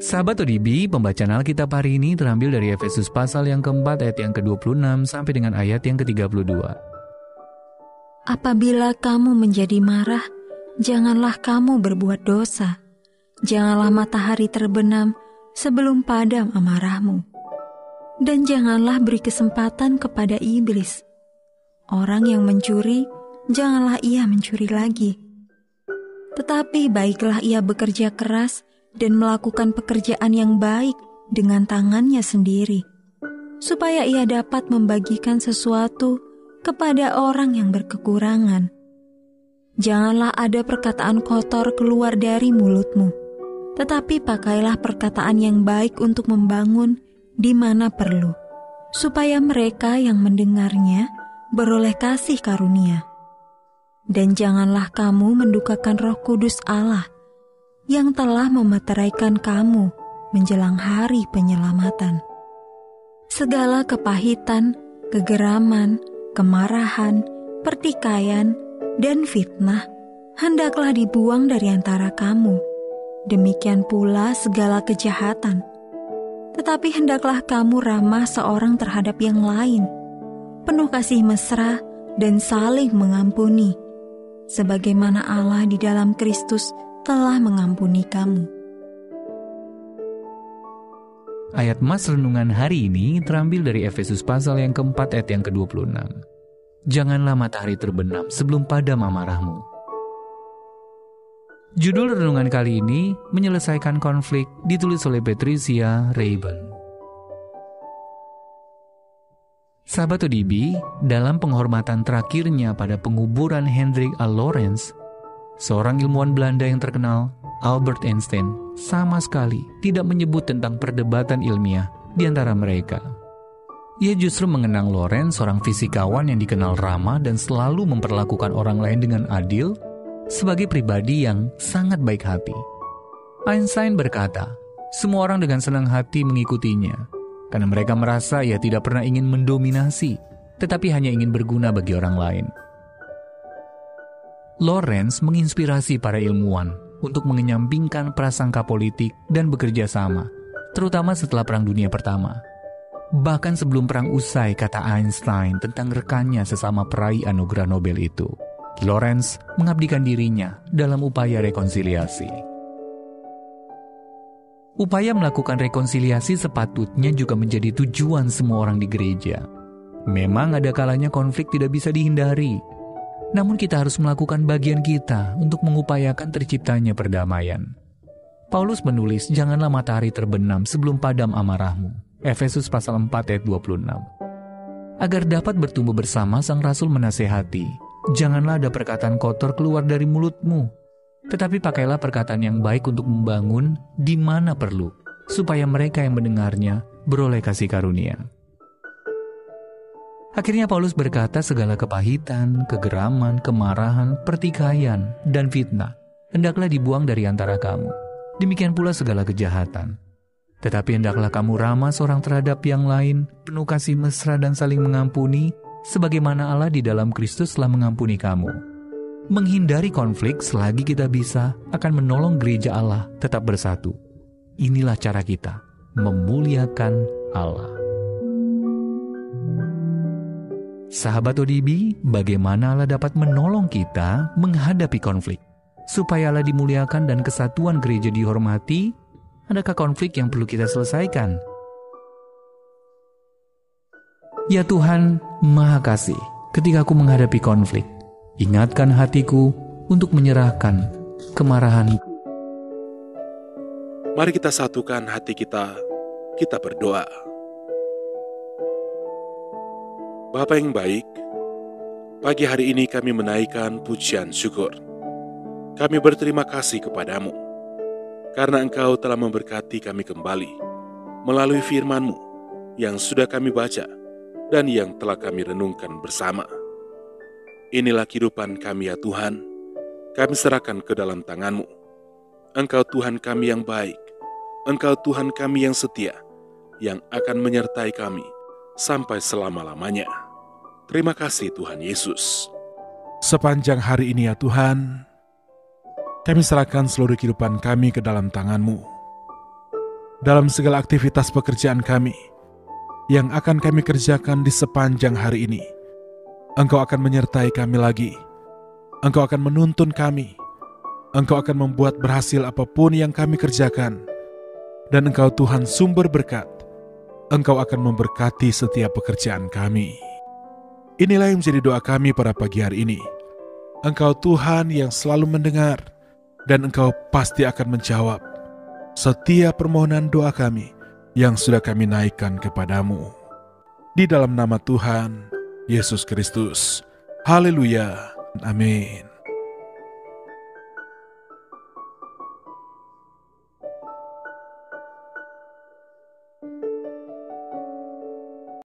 Sahabat ODB, pembacaan Alkitab hari ini terambil dari Efesus pasal yang keempat ayat yang ke-26 sampai dengan ayat yang ke-32. Apabila kamu menjadi marah, janganlah kamu berbuat dosa. Janganlah matahari terbenam sebelum padam amarahmu. Dan janganlah beri kesempatan kepada iblis. Orang yang mencuri, janganlah ia mencuri lagi. Tetapi baiklah ia bekerja keras dan melakukan pekerjaan yang baik dengan tangannya sendiri, supaya ia dapat membagikan sesuatu kepada orang yang berkekurangan. Janganlah ada perkataan kotor keluar dari mulutmu, tetapi pakailah perkataan yang baik untuk membangun di mana perlu, supaya mereka yang mendengarnya beroleh kasih karunia. Dan janganlah kamu mendukakan Roh Kudus Allah, yang telah memeteraikan kamu menjelang hari penyelamatan. Segala kepahitan, kegeraman, kemarahan, pertikaian, dan fitnah hendaklah dibuang dari antara kamu. Demikian pula segala kejahatan. Tetapi hendaklah kamu ramah seorang terhadap yang lain, penuh kasih mesra dan saling mengampuni, sebagaimana Allah di dalam Kristus telah mengampuni kamu. Ayat Mas renungan hari ini terambil dari Efesus pasal yang keempat ayat yang ke-26. Janganlah matahari terbenam sebelum padam amarahmu. Judul renungan kali ini menyelesaikan konflik, ditulis oleh Patricia Rayburn. Sahabat ODB, dalam penghormatan terakhirnya pada penguburan Hendrik A. Lorentz, seorang ilmuwan Belanda yang terkenal, Albert Einstein, sama sekali tidak menyebut tentang perdebatan ilmiah di antara mereka. Ia justru mengenang Lorentz, seorang fisikawan yang dikenal ramah dan selalu memperlakukan orang lain dengan adil, sebagai pribadi yang sangat baik hati. Einstein berkata, semua orang dengan senang hati mengikutinya, karena mereka merasa ia tidak pernah ingin mendominasi, tetapi hanya ingin berguna bagi orang lain. Lorentz menginspirasi para ilmuwan untuk mengenyampingkan prasangka politik dan bekerja sama, terutama setelah Perang Dunia Pertama. Bahkan sebelum perang usai, kata Einstein tentang rekannya sesama peraih anugerah Nobel itu, Lorentz mengabdikan dirinya dalam upaya rekonsiliasi. Upaya melakukan rekonsiliasi sepatutnya juga menjadi tujuan semua orang di gereja. Memang ada kalanya konflik tidak bisa dihindari, namun kita harus melakukan bagian kita untuk mengupayakan terciptanya perdamaian. Paulus menulis, janganlah matahari terbenam sebelum padam amarahmu. Efesus pasal 4 ayat 26. Agar dapat bertumbuh bersama, sang rasul menasehati, janganlah ada perkataan kotor keluar dari mulutmu, tetapi pakailah perkataan yang baik untuk membangun di mana perlu, supaya mereka yang mendengarnya beroleh kasih karunia. Akhirnya Paulus berkata, segala kepahitan, kegeraman, kemarahan, pertikaian, dan fitnah hendaklah dibuang dari antara kamu. Demikian pula segala kejahatan. Tetapi hendaklah kamu ramah seorang terhadap yang lain, penuh kasih mesra dan saling mengampuni, sebagaimana Allah di dalam Kristus telah mengampuni kamu. Menghindari konflik selagi kita bisa akan menolong gereja Allah tetap bersatu. Inilah cara kita memuliakan Allah. Sahabat ODB, bagaimana Allah dapat menolong kita menghadapi konflik, supaya Allah dimuliakan dan kesatuan gereja dihormati? Adakah konflik yang perlu kita selesaikan? Ya Tuhan, Maha Kasih, ketika aku menghadapi konflik, ingatkan hatiku untuk menyerahkan kemarahanku. Mari kita satukan hati kita berdoa. Bapa yang baik, pagi hari ini kami menaikkan pujian syukur. Kami berterima kasih kepadamu, karena Engkau telah memberkati kami kembali, melalui firman-Mu yang sudah kami baca, dan yang telah kami renungkan bersama. Inilah kehidupan kami ya Tuhan, kami serahkan ke dalam tangan-Mu. Engkau Tuhan kami yang baik, Engkau Tuhan kami yang setia, yang akan menyertai kami sampai selama-lamanya. Terima kasih Tuhan Yesus. Sepanjang hari ini ya Tuhan, kami serahkan seluruh kehidupan kami ke dalam tangan-Mu. dalam segala aktivitas pekerjaan kami yang akan kami kerjakan di sepanjang hari ini. Engkau akan menyertai kami lagi. Engkau akan menuntun kami. Engkau akan membuat berhasil apapun yang kami kerjakan. Dan Engkau Tuhan sumber berkat. Engkau akan memberkati setiap pekerjaan kami. Inilah yang menjadi doa kami pada pagi hari ini. Engkau Tuhan yang selalu mendengar, dan Engkau pasti akan menjawab setiap permohonan doa kami yang sudah kami naikkan kepadamu. Di dalam nama Tuhan Yesus Kristus. Haleluya. Amin.